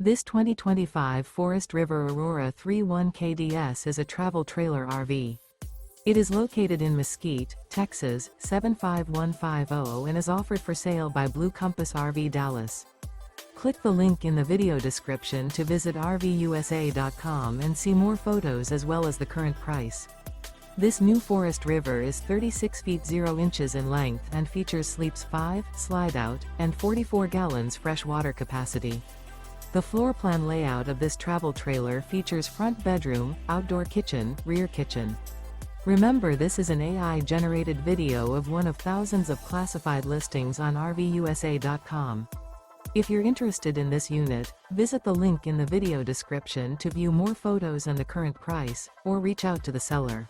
This 2025 Forest River Aurora 31 KDS is a travel trailer RV. It is located in Mesquite, Texas, 75150 and is offered for sale by Blue Compass RV Dallas. Click the link in the video description to visit RVUSA.com and see more photos as well as the current price. This new Forest River is 36 feet 0 inches in length and features sleeps 5, Slideout, and 44 gallons fresh water capacity. The floor plan layout of this travel trailer features front bedroom, outdoor kitchen, rear kitchen. Remember, this is an AI-generated video of one of thousands of classified listings on RVUSA.com. If you're interested in this unit, visit the link in the video description to view more photos and the current price, or reach out to the seller.